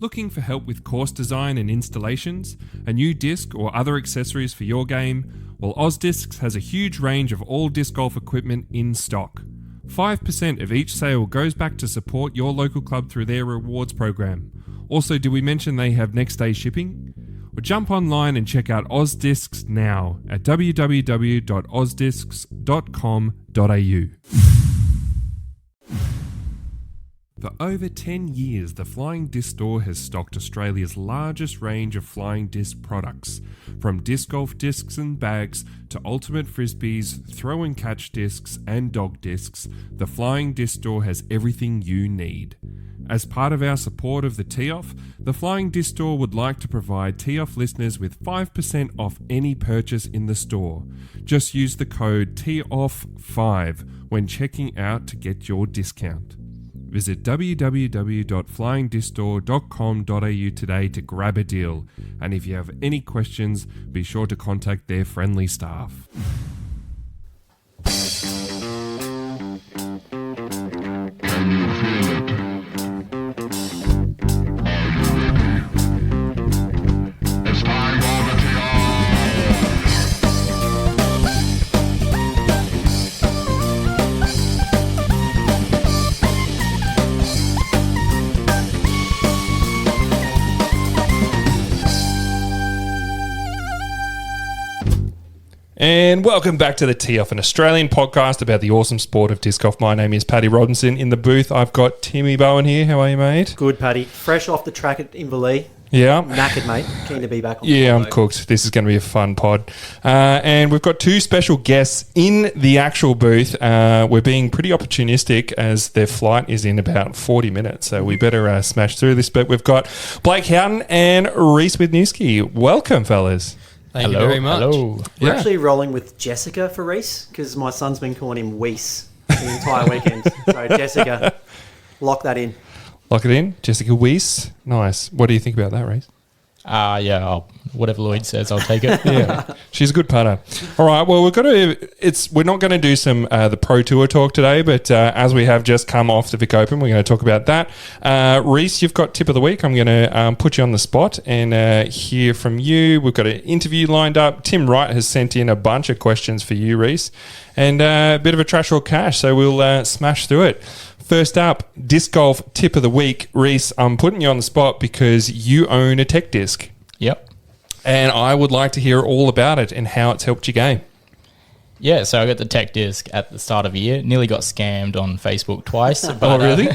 Looking for help with course design and installations? A new disc or other accessories for your game? Well, OzDiscs has a huge range of all disc golf equipment in stock. 5% of each sale goes back to support your local club through their rewards program. Also, did we mention they have next day shipping? Well, jump online and check out OzDiscs now at www.ozdiscs.com.au. For over 10 years, the Flying Disc Store has stocked Australia's largest range of flying disc products. From disc golf discs and bags to ultimate frisbees, throw and catch discs and dog discs, the Flying Disc Store has everything you need. As part of our support of the Tee-Off, the Flying Disc Store would like to provide Tee-Off listeners with 5% off any purchase in the store. Just use the code TEEOFF5 when checking out to get your discount. Visit www.flyingdiscstore.com.au today to grab a deal. And if you have any questions, be sure to contact their friendly staff. And welcome back to the Tee-Off, an Australian podcast about the awesome sport of disc golf. My name is Paddy Robinson. In the booth, I've got Timmy Bowen here. How are you, mate? Good, Paddy. Fresh off the track at Inverleigh. Yeah. Knackered, mate. Keen to be back on the I'm cooked. This is going to be a fun pod. And we've got two special guests in the actual booth. We're being pretty opportunistic as their flight is in about 40 minutes. So we better smash through this. But we've got Blake Houghton and Rhys Wisniewski. Welcome, fellas. Thank you very much. Hello. We're actually rolling with Jessica for Rhys because my son's been calling him Weiss the entire weekend. So, Jessica, lock that in. Lock it in. Jessica Weiss. Nice. What do you think about that, Rhys? Whatever Lloyd says, I'll take it. Yeah, she's a good putter. All right, well, we're not going to do some the Pro Tour talk today, but as we have just come off the Vic Open, we're going to talk about that. Rhys, you've got tip of the week. I'm going to put you on the spot and hear from you. We've got an interview lined up. Tim Wright has sent in a bunch of questions for you, Rhys, and a bit of a trash or cash, so we'll smash through it. First up, disc golf tip of the week. Rhys, I'm putting you on the spot because you own a tech disc. Yep. And I would like to hear all about it and how it's helped your game. Yeah, so I got the tech disc at the start of the year. Nearly got scammed on Facebook twice. But, oh, really?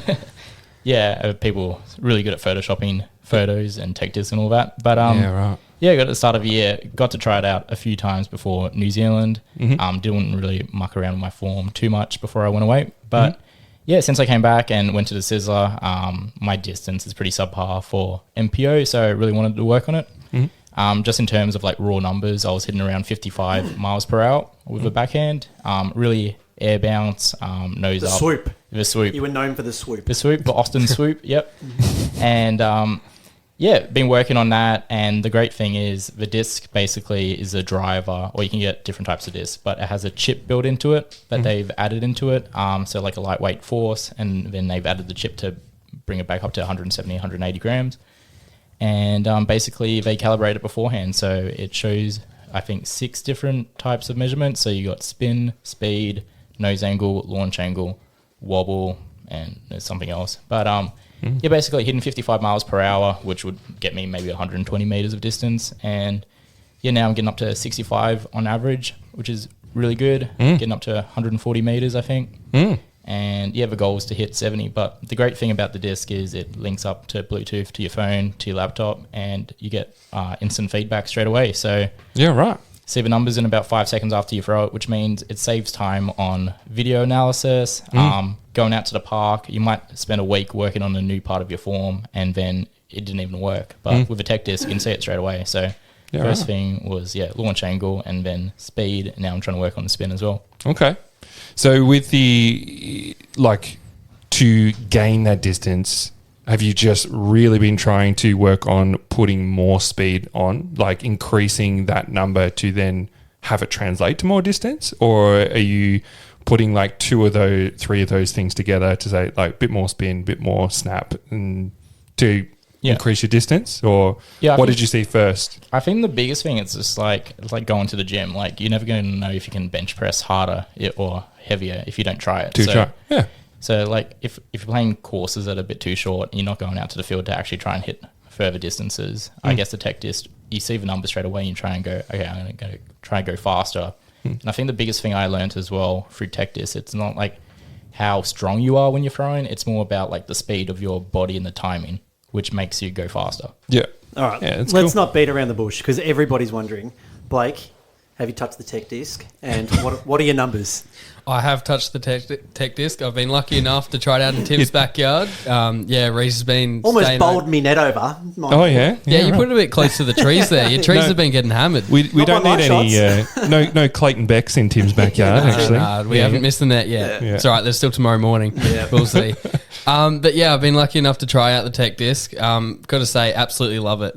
People really good at photoshopping photos and tech discs and all that. But yeah, right. Yeah, I got it at the start of the year. Got to try it out a few times before New Zealand. Mm-hmm. Didn't really muck around with my form too much before I went away. But yeah, since I came back and went to the Sizzler, my distance is pretty subpar for MPO, so I really wanted to work on it. Mm-hmm. Just in terms of like raw numbers, I was hitting around 55 miles per hour with a backhand. Really air bounce, nose up. The swoop. You were known for the swoop. The swoop, the Austin swoop, yep. And been working on that. And the great thing is the disc basically is a driver, or you can get different types of discs, but it has a chip built into it that they've added into it. So like a lightweight force, and then they've added the chip to bring it back up to 170, 180 grams. And basically they calibrate it beforehand. So it shows, I think, 6 different types of measurements. So you got spin, speed, nose angle, launch angle, wobble, and there's something else. But basically hitting 55 miles per hour, which would get me maybe 120 meters of distance. And now I'm getting up to 65 on average, which is really good. Getting up to 140 meters, I think. And the goal is to hit 70. But the great thing about the disc is it links up to Bluetooth, to your phone, to your laptop, and you get instant feedback straight away. So yeah, right. See the numbers in about 5 seconds after you throw it, which means it saves time on video analysis. Going out to the park, you might spend a week working on a new part of your form, and then it didn't even work. But with a tech disc, you can see it straight away. So first thing was launch angle, and then speed. And now I'm trying to work on the spin as well. Okay. So with the, to gain that distance, have you just really been trying to work on putting more speed on, like increasing that number to then have it translate to more distance? Or are you putting like 3 of those things together to say like a bit more spin, bit more snap, and to increase your distance, or what did you see first? I think the biggest thing is just it's like going to the gym. Like, you're never going to know if you can bench press harder or heavier if you don't try it. Yeah. So like if you're playing courses that are a bit too short, you're not going out to the field to actually try and hit further distances. I guess the tech disc, you see the number straight away and you try and go, okay, I'm going to try and go faster. And I think the biggest thing I learned as well through tech disc, it's not like how strong you are when you're throwing. It's more about like the speed of your body and the timing, which makes you go faster. Yeah. All right. Yeah, let's not beat around the bush, because everybody's wondering, Blake, have you touched the tech disc? And what are your numbers? I have touched the tech disc. I've been lucky enough to try it out in Tim's backyard. Rhys has been almost bowled me net over. Oh, yeah? Yeah, you put it a bit close to the trees there. Your trees have been getting hammered. We don't need any no Clayton Becks in Tim's backyard, actually. We haven't missed the net yet. Yeah. It's all right. There's still tomorrow morning. Yeah. We'll see. But yeah, I've been lucky enough to try out the tech disc. Got to say, absolutely love it.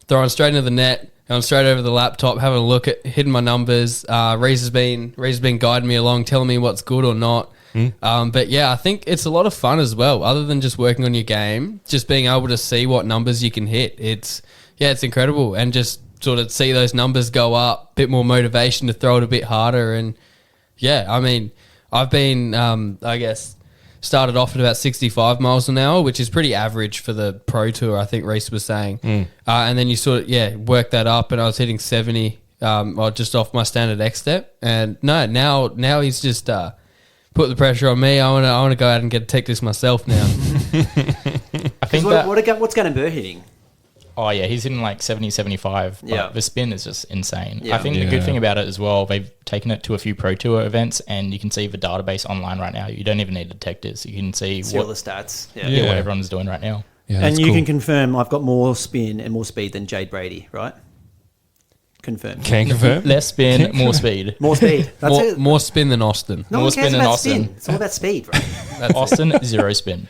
Throwing straight into the net. Going straight over the laptop, having a look at hitting my numbers. Rhys has been guiding me along, telling me what's good or not. But yeah, I think it's a lot of fun as well. Other than just working on your game, just being able to see what numbers you can hit. It's incredible, and just sort of see those numbers go up. Bit more motivation to throw it a bit harder, and I mean, I've been started off at about 65 miles an hour, which is pretty average for the Pro Tour, I think Rhys was saying. And then you sort of, work that up, and I was hitting 70 just off my standard X step. And now he's just put the pressure on me. I want to go out and get a tech disc myself now. I think what's Gannon Burr hitting? Oh, yeah, he's hitting like 70, 75. Yeah. The spin is just insane. Yeah. I think the good thing about it as well, they've taken it to a few Pro Tour events, and you can see the database online right now. You don't even need a tech disc. You can see all the stats. What everyone's doing right now. Yeah, and you can confirm I've got more spin and more speed than Jade Brady, right? Confirm. Can confirm. Less spin, more speed. More speed. That's it. More spin than Austin. No more one cares spin than about Austin. spin. It's all about speed, right? Austin, 0 spin.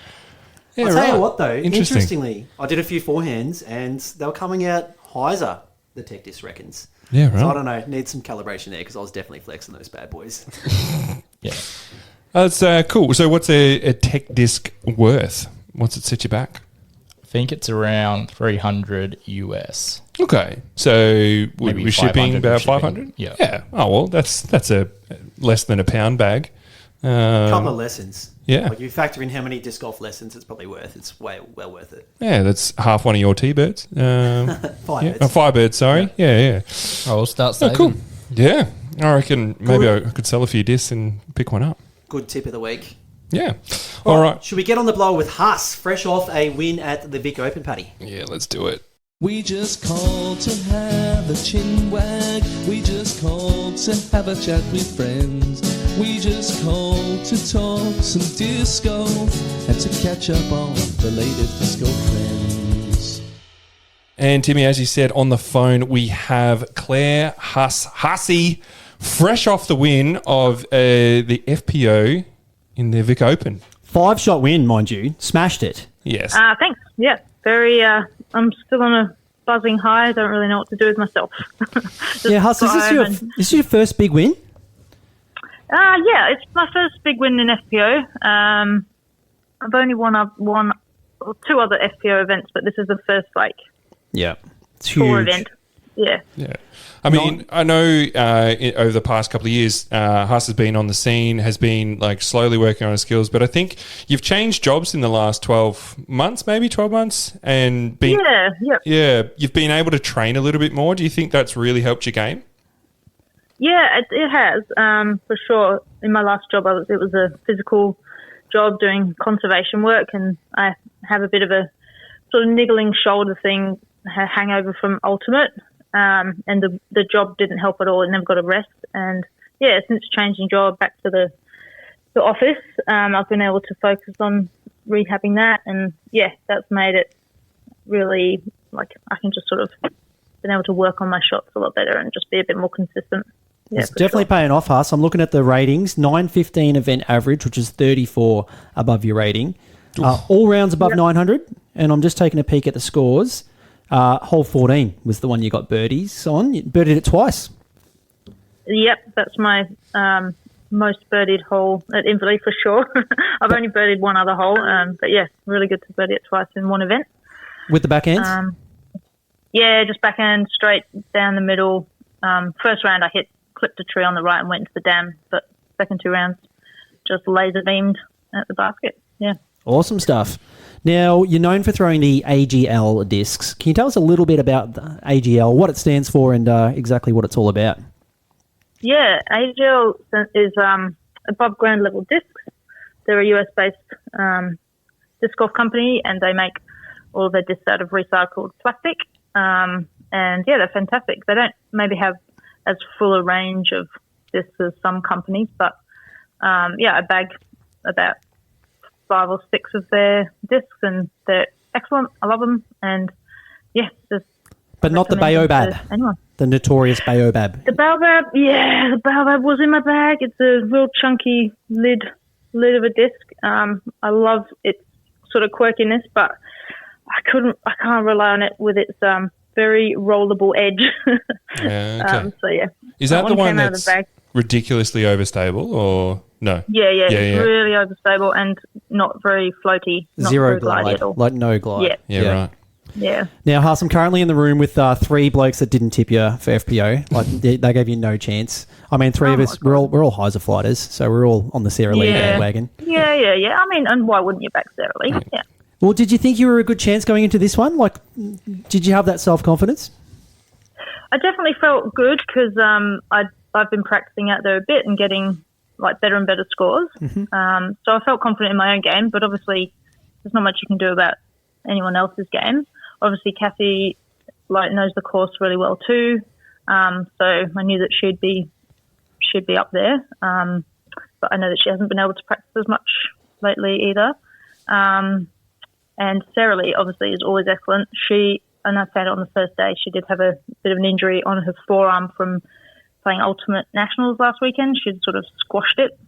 Yeah, I'll tell you what, though. Interesting. Interestingly, I did a few forehands, and they were coming out Hyzer, the tech disc reckons. Yeah, right. So I don't know. Need some calibration there, because I was definitely flexing those bad boys. Yeah. That's cool. So what's a tech disc worth? What's it set you back? I think it's around 300 US. Okay. So Maybe we're shipping 500 about shipping. 500? Yeah. Yeah. Oh, well, that's a less than a pound bag. Couple of lessons. Yeah. Like, if you factor in how many disc golf lessons it's probably worth, it's well worth it. Yeah, that's half one of your T-birds. Firebirds. Firebirds, sorry. Yeah. I'll start saving. Oh, cool. Yeah. I reckon maybe I could sell a few discs and pick one up. Good tip of the week. Yeah. All right. Should we get on the blower with Huss, fresh off a win at the Vic Open, Paddy? Yeah, let's do it. We just called to have a chin wag. We just called to have a chat with friends. We just called to talk some disco and to catch up on the latest disco trends. And Timmy, as you said on the phone, we have Claire Hussy, fresh off the win of the FPO in the Vic Open. 5-shot win, mind you. Smashed it. Yes. Thanks. Yeah, very. I'm still on a buzzing high. I don't really know what to do with myself. Yeah, Huss, is this your first big win? Yeah, it's my first big win in FPO. I've only won 2 other FPO events, but this is the first Yeah. It's tour huge. event. Yeah. Yeah. I mean, I know over the past couple of years, Huss has been on the scene, has been slowly working on his skills, but I think you've changed jobs in the last 12 months, and been... Yeah, you've been able to train a little bit more. Do you think that's really helped your game? Yeah, it has, for sure. In my last job, it was a physical job doing conservation work, and I have a bit of a sort of niggling shoulder thing, hangover from Ultimate. And the job didn't help at all. It never got a rest. And yeah, since changing job back to the office, I've been able to focus on rehabbing that. And yeah, that's made it really I can just sort of been able to work on my shots a lot better and just be a bit more consistent. Yeah, it's definitely paying off, Huss. I'm looking at the ratings. 915 event average, which is 34 above your rating. All rounds above 900. And I'm just taking a peek at the scores. Hole 14 was the one you got birdies on. You birdied it twice. Yep, that's my most birdied hole at Inverleigh for sure. I've only birdied one other hole, but yeah, really good to birdie it twice in one event. With the backhands? Yeah, just backhand, straight down the middle. First round I clipped a tree on the right and went into the dam, but second 2 rounds just laser beamed at the basket. Yeah. Awesome stuff. Now, you're known for throwing the AGL discs. Can you tell us a little bit about the AGL, what it stands for and exactly what it's all about? Yeah, AGL is above ground level discs. They're a US-based disc golf company, and they make all of their discs out of recycled plastic. And yeah, they're fantastic. They don't maybe have as full a range of discs as some companies, but yeah, I bag about 5 or 6 of their discs, and they're excellent. I love them, and yeah, just. But not the Baobab. Anyone. The notorious Baobab. The Baobab, yeah, the Baobab was in my bag. It's a real chunky lid of a disc. I love its sort of quirkiness, but I can't rely on it with its very rollable edge. Yeah, okay. So yeah. Is that the one that's ridiculously overstable, or no? Yeah, really overstable and not very floaty. Not Zero very glidey glide, at all. like no glide. Yeah, right. Yeah. Now, Huss, I'm currently in the room with 3 blokes that didn't tip you for FPO. Like they gave you no chance. I mean, 3 of us, we're all Hyzerflighters, so we're all on the Sarah Lee bandwagon. Yeah. I mean, and why wouldn't you back Sarah Lee? Yeah. Well, did you think you were a good chance going into this one? Like, did you have that self-confidence? I definitely felt good because I've been practicing out there a bit and getting like better and better scores. Mm-hmm. So I felt confident in my own game, but obviously there's not much you can do about anyone else's game. Obviously, Kathy knows the course really well too, so I knew that she'd be up there. But I know that she hasn't been able to practice as much lately either. And Sarah Lee obviously is always excellent. And I found it on the first day, she did have a bit of an injury on her forearm from playing Ultimate Nationals last weekend. She'd sort of squashed it.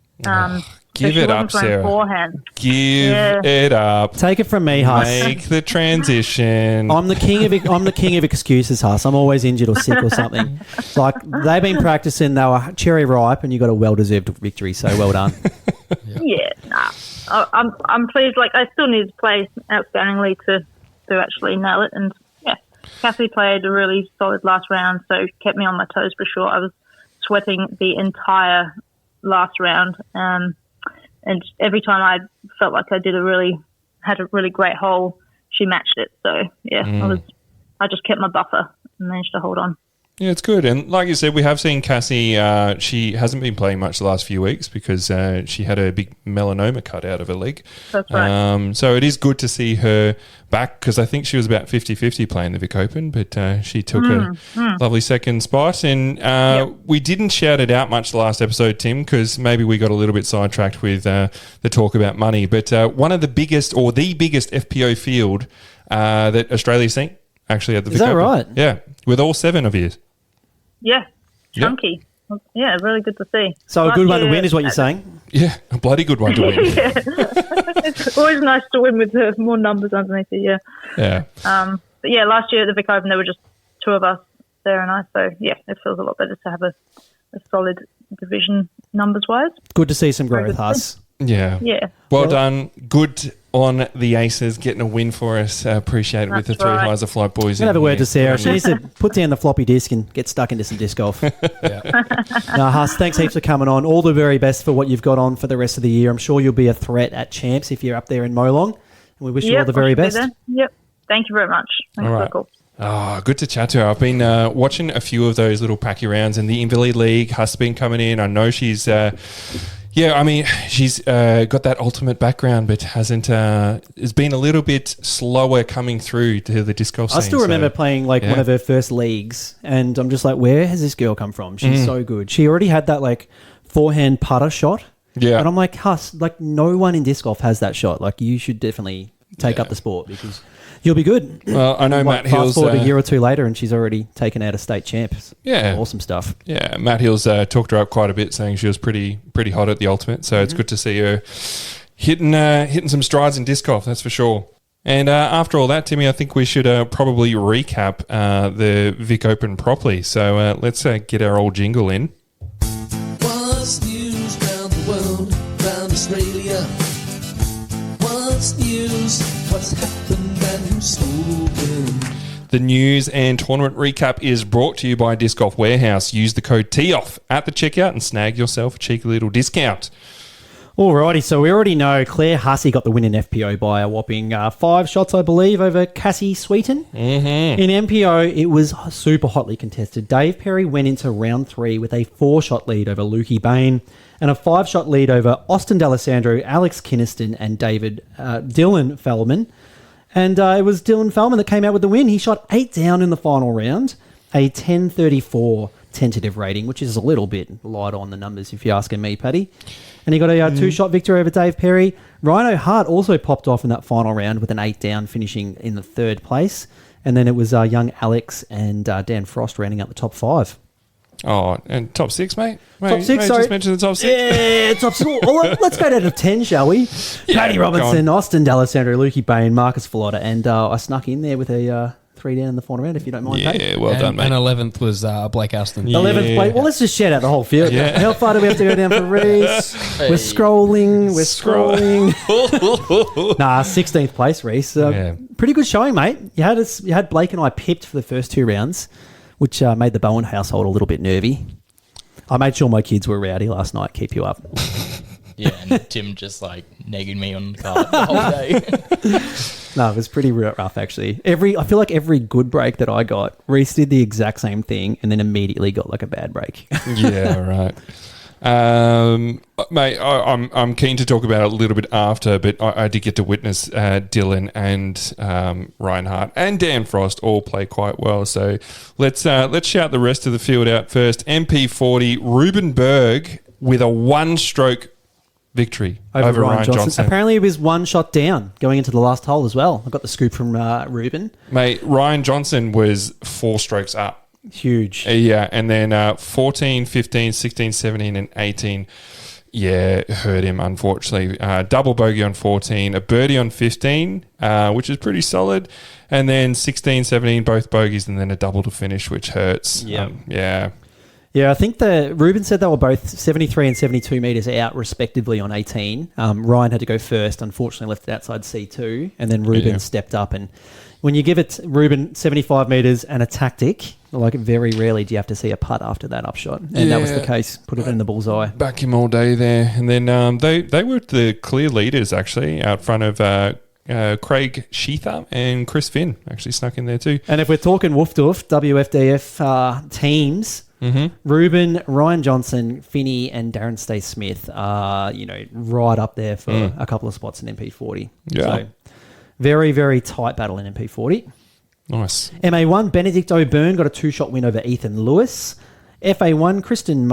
Give it up, Sarah. Forehand. Give it up. Take it from me, Huss. Make the transition. I'm the king of excuses, Huss. I'm always injured or sick or something. Like they've been practicing, they were cherry ripe, and you got a well-deserved victory. So well done. I'm pleased. Like I still need to play outstandingly to actually nail it. And yeah, Kathy played a really solid last round, so kept me on my toes for sure. I was sweating the entire last round, and every time I felt like I had a really great hole, she matched it. So yeah, I just kept my buffer and managed to hold on. Yeah, it's good. And like you said, we have seen Cassie, she hasn't been playing much the last few weeks because she had a big melanoma cut out of her leg. That's right. So it is good to see her back because I think she was about 50-50 playing the Vic Open, but she took a lovely second spot. And we didn't shout it out much the last episode, Tim, because maybe we got a little bit sidetracked with the talk about money. But one of the biggest FPO field that Australia's seen actually at the Vic Open. Is that right? Yeah, with all 7 of you. Yeah, chunky. Yeah, really good to see. So a good one to win is what you're saying? Yeah, a bloody good one to win. It's always nice to win with more numbers underneath it, Yeah. But yeah, last year at the Vic Open, there were just 2 of us, Sarah and I. So yeah, it feels a lot better to have a solid division numbers-wise. Good to see some growth, Huss. Yeah. Well done. Good on the Aces getting a win for us. Appreciate it with the 3 Hyzerflop boys. I'm going to have a word to Sarah. She needs to put down the floppy disk and get stuck into some disc golf. No, Huss, thanks heaps for coming on. All the very best for what you've got on for the rest of the year. I'm sure you'll be a threat at Champs if you're up there in Molong. And we wish you all the very best. Yep. Thank you very much. Thanks for the call. Oh, good to chat to her. I've been watching a few of those little packy rounds in the Invalid League. Huss has been coming in. I know she's... she's got that ultimate background, but has been a little bit slower coming through to the disc golf scene. I still remember playing one of her first leagues, and I'm just like, where has this girl come from? She's so good. She already had that forehand putter shot. Yeah. And I'm like, Huss, no one in disc golf has that shot. You should definitely take up the sport because you'll be good. Well, I know Matt Hills... Fast forward a year or 2 later and she's already taken out a state champs. Yeah. Awesome stuff. Yeah, Matt Hills talked her up quite a bit, saying she was pretty hot at the ultimate. So it's good to see her hitting some strides in disc golf, that's for sure. And after all that, Timmy, I think we should probably recap the Vic Open properly. So let's get our old jingle in. What's news now? What's news? What's happened and who's spoken? The news and tournament recap is brought to you by Disc Golf Warehouse. Use the code TEOFF at the checkout and snag yourself a cheeky little discount. Alrighty, so we already know Claire Hussey got the win in FPO by a whopping 5 shots, I believe, over Cassie Sweeten. Mm-hmm. In MPO, it was super hotly contested. Dave Perry went into round 3 with a 4-shot lead over Lukey Bain and a 5-shot lead over Austin D'Alessandro, Alex Kinniston, and Dylan Fellman. And it was Dylan Fellman that came out with the win. He shot 8 down in the final round, a 10.34 tentative rating, which is a little bit light on the numbers if you're asking me, Paddy. And he got a 2-shot victory over Dave Perry. Rhino Hart also popped off in that final round with an 8 down, finishing in the 3rd place. And then it was young Alex and Dan Frost rounding out the top 5. Oh, and top 6, mate? Top 6, sorry. Just mention the top 6. Yeah, top 6. Well, let's go down to 10, shall we? Yeah, Paddy Robinson, Austin D'Alessandro, Lukey Bain, Marcus Fillotta, and I snuck in there with a 3 down in the final round, if you don't mind, Paddy. Yeah, well done, mate. And 11th was Blake Aston. 11th place. Well, let's just shout out the whole field. Yeah. How far do we have to go down for Rhys? We're scrolling. 16th place, Rhys. Pretty good showing, mate. You had Blake and I pipped for the first 2 rounds, which made the Bowen household a little bit nervy. I made sure my kids were rowdy last night. Keep you up. Yeah, and Tim just like negging me on the card the whole day. No, it was pretty rough, actually. I feel like every good break that I got, Rhys did the exact same thing and then immediately got like a bad break. Yeah, right. Mate, I'm keen to talk about it a little bit after, but I did get to witness Dylan and Reinhardt and Dan Frost all play quite well. So let's shout the rest of the field out first. MP40, Ruben Berg with a 1-stroke victory over Ryan Johnson. Apparently, it was 1 shot down going into the last hole as well. I got the scoop from Ruben. Mate, Ryan Johnson was 4 strokes up. Huge. Yeah, and then 14, 15, 16, 17, and 18, hurt him, unfortunately. Double bogey on 14, a birdie on 15, which is pretty solid, and then 16, 17, both bogeys, and then a double to finish, which hurts. Yeah, I think Ruben said they were both 73 and 72 metres out, respectively, on 18. Ryan had to go first, unfortunately left it outside C2, and then Ruben stepped up. And when you give it Ruben 75 metres and a tactic, like very rarely do you have to see a putt after that upshot. And that was the case. Put it in the bullseye. Back him all day there. And then they were the clear leaders, actually, out front of Craig Sheether and Chris Finn, actually snuck in there too. And if we're talking woof-doof, WFDF teams... Mm-hmm. Ruben, Ryan Johnson, Finney, and Darren Stay-Smith are, right up there for a couple of spots in MP40. Yeah. So, very, very tight battle in MP40. Nice. MA1, Benedict O'Byrne got a 2-shot win over Ethan Lewis. FA1, Kirsten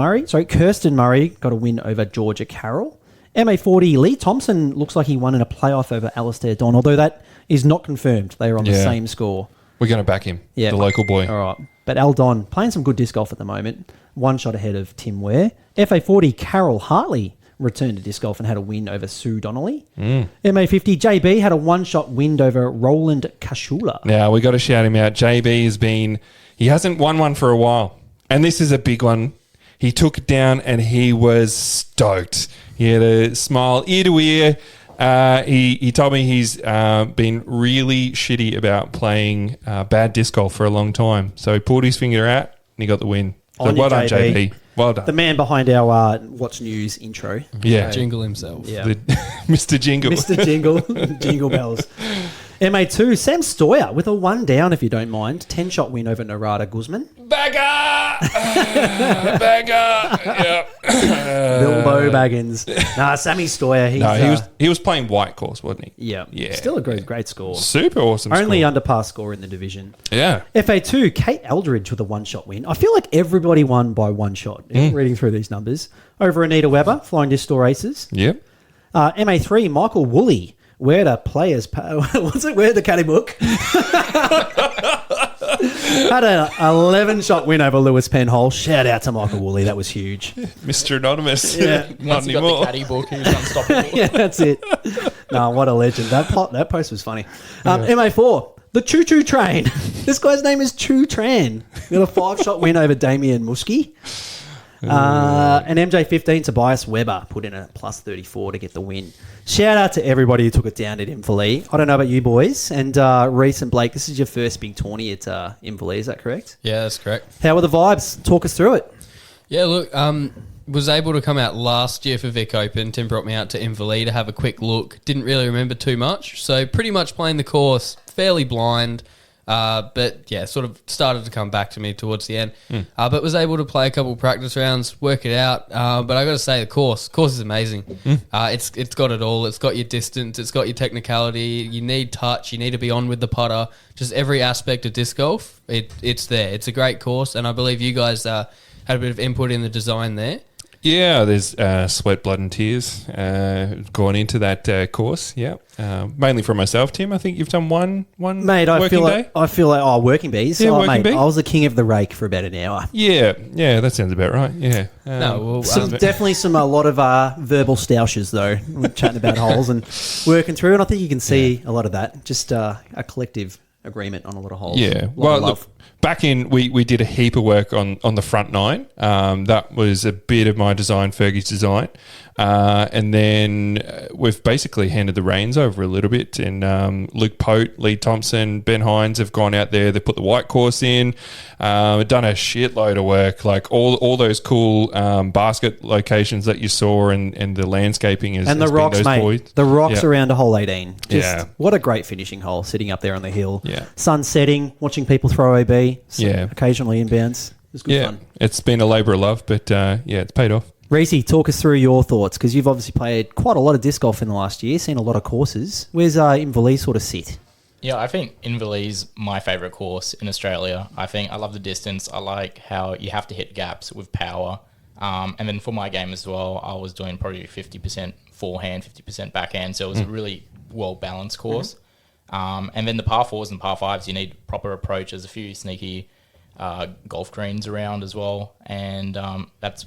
Murray got a win over Georgia Carroll. MA40, Lee Thompson looks like he won in a playoff over Alistair Don, although that is not confirmed. They are on the same score. We're going to back him, the local boy. All right. But Aldon, playing some good disc golf at the moment, 1 shot ahead of Tim Ware. FA40, Carol Hartley returned to disc golf and had a win over Sue Donnelly. MA50, JB had a 1-shot win over Roland Kashula. Now, we got to shout him out. JB he hasn't won one for a while. And this is a big one. He took it down and he was stoked. He had a smile ear to ear. He told me he's been really shitty about playing bad disc golf for a long time. So he pulled his finger out and he got the win. So well done, JB. Well done. The man behind our What's News intro. Yeah. Jingle himself. Yeah. Mr. Jingle. Mr. Jingle. Jingle bells. MA2, Sam Stoyer with a 1 down, if you don't mind. 10-shot win over Narada Guzman. Bagger! Yep. Bilbo Baggins. Sammy Stoyer. He was playing white course, wasn't he? Yeah. Yeah. Still a great score. Super awesome Only score. underpass score in the division. Yeah. FA2, Kate Eldridge with a 1-shot win. I feel like everybody won by 1 shot, reading through these numbers. Over Anita Weber, flying disc store races. Yep. MA3, Michael Woolley. Where the players... Where the caddy book? Had an 11-shot win over Lewis Penhole. Shout out to Michael Woolley. That was huge. Mr. Anonymous. Yeah. Not Once he got anymore. the caddy book, he was unstoppable. Yeah, that's it. No, what a legend. That post was funny. MA4, the Choo Choo Train. This guy's name is Choo Tran. Got a 5-shot win over Damien Muskie. And MJ15, Tobias Weber put in a plus 34 to get the win. Shout out to everybody who took it down at Inverleigh. I don't know about you boys. And Rhys and Blake, this is your first big tourney at Inverleigh, is that correct? Yeah, that's correct. How were the vibes? Talk us through it. Yeah, look, was able to come out last year for Vic Open. Tim brought me out to Inverleigh to have a quick look. Didn't really remember too much. So pretty much playing the course fairly blind. But yeah, sort of started to come back to me towards the end. But was able to play a couple of practice rounds, work it out. But I got to say, the course is amazing. It's got it all. It's got your distance. It's got your technicality. You need touch. You need to be on with the putter. Just every aspect of disc golf, it's there. It's a great course, and I believe you guys had a bit of input in the design there. Yeah, there's sweat, blood, and tears gone into that course. Yeah, mainly for myself, Tim. I think you've done one Mate, working day. I feel like working bees. Yeah, working bee. I was the king of the rake for about an hour. Yeah, that sounds about right. Yeah, Definitely a lot of verbal stoushes though. We're chatting about holes and working through, and I think you can see a lot of that. Just a collective agreement on a lot of holes. Yeah, well, look, back in we did a heap of work on the front nine. That was a bit of my design, Fergie's design, and then we've basically handed the reins over a little bit. And Luke Pote, Lee Thompson, Ben Hines have gone out there. They put the white course in. Done a shitload of work, like all those cool basket locations that you saw, and the landscaping is and the rocks, those mate. boys. The rocks around a hole 18. Yeah. What a great finishing hole, sitting up there on the hill. Yeah. Sun setting, watching people throw OB. Occasionally inbounds. It was good fun. It's been a labour of love, but it's paid off. Rhys, talk us through your thoughts, because you've obviously played quite a lot of disc golf in the last year, seen a lot of courses. Where's Inverleigh sort of sit? Yeah, I think Inverleigh's my favourite course in Australia. I think I love the distance. I like how you have to hit gaps with power. And then for my game as well, I was doing probably 50% forehand, 50% backhand. So it was a really well-balanced course. And then the par fours and par fives, you need proper approach. There's a few sneaky golf greens around as well. And that's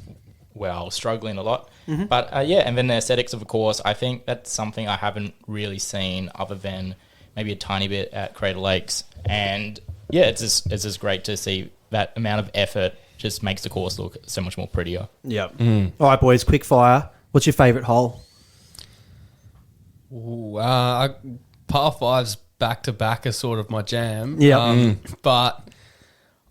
where I was struggling a lot. But and then the aesthetics of the course, I think that's something I haven't really seen other than maybe a tiny bit at Crater Lakes. And yeah, it's just great to see that amount of effort just makes the course look so much more prettier. Yeah. All right, boys, quick fire. What's your favourite hole? Ooh, par fives back to back are sort of my jam. Yeah. But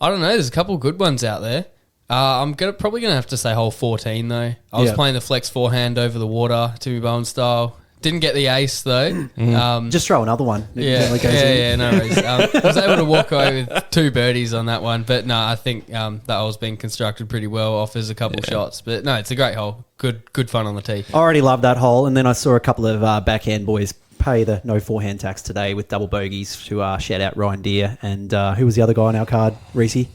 I don't know. There's a couple of good ones out there. I'm probably gonna have to say hole 14 though. I was playing the flex forehand over the water, Timmy Bowen style. Didn't get the ace though. Just throw another one. No worries. I was able to walk away with 2 birdies on that one, but no, I think that hole's been constructed pretty well. Offers a couple shots, but no, it's a great hole. Good fun on the tee. I already love that hole, and then I saw a couple of backhand boys pay the no forehand tax today with double bogeys to shout out Ryan Deere and who was the other guy on our card, Rhys?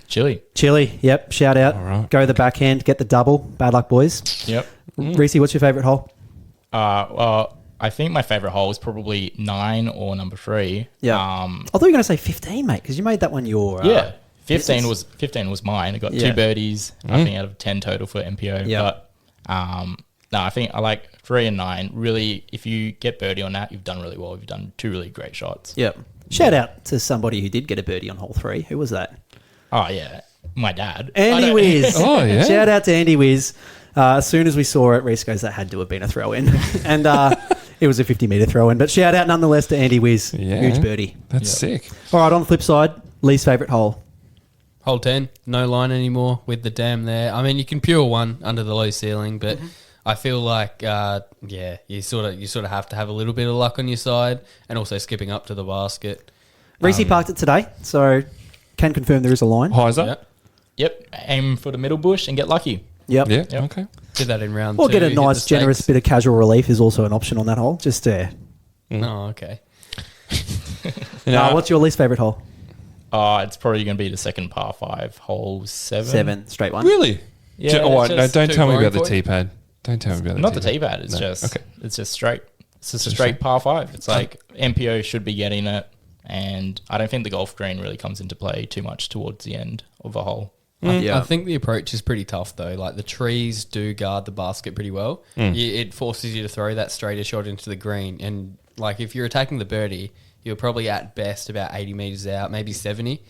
Chili, yep, shout out. Right. Go the backhand, get the double. Bad luck, boys. Yep. Rhys, what's your favourite hole? Well, I think my favourite hole is probably 9 or number 3. Yeah. I thought you were going to say 15, mate, because you made that one your... 15 was mine. I got 2 birdies, I think, out of 10 total for MPO. Yeah. But no, I think I like 3 and 9. Really, if you get birdie on that, you've done really well. You've done 2 really great shots. Yep. Shout out to somebody who did get a birdie on hole 3. Who was that? Oh, yeah. My dad. Andy Wiz. Oh, yeah. Shout out to Andy Wiz. As soon as we saw it, Rhys goes, that had to have been a throw-in. And it was a 50-metre throw-in. But shout out nonetheless to Andy Wiz. Yeah. Huge birdie. That's sick. All right, on the flip side, Lee's favourite hole. Hole 10, no line anymore with the dam there. I mean, you can pure one under the low ceiling, but I feel like, you sort of have to have a little bit of luck on your side, and also skipping up to the basket. Rhys parked it today, so can confirm there is a line. Hyzer? Yep. Aim for the middle bush and get lucky. Yep. Yeah, okay. Did that in round Or 2. get a hit nice, the generous stakes. bit of casual relief is also an option on that hole. Just Oh, okay. what's your least favourite hole? It's probably going to be the second par 5, hole 7. 7, straight one. Really? Yeah, Oh, it's no, just don't too tell me boring about the for you. T-pad. Don't tell me about the Not the T-pad. tee pad. It's okay. it's just straight. It's just a straight par 5. It's like MPO should be getting it, and I don't think the golf green really comes into play too much towards the end of a hole. Yeah. I think the approach is pretty tough though. Like the trees do guard the basket pretty well. It forces you to throw that straighter shot into the green, and like if you're attacking the birdie, you're probably at best about 80 meters out, maybe 70.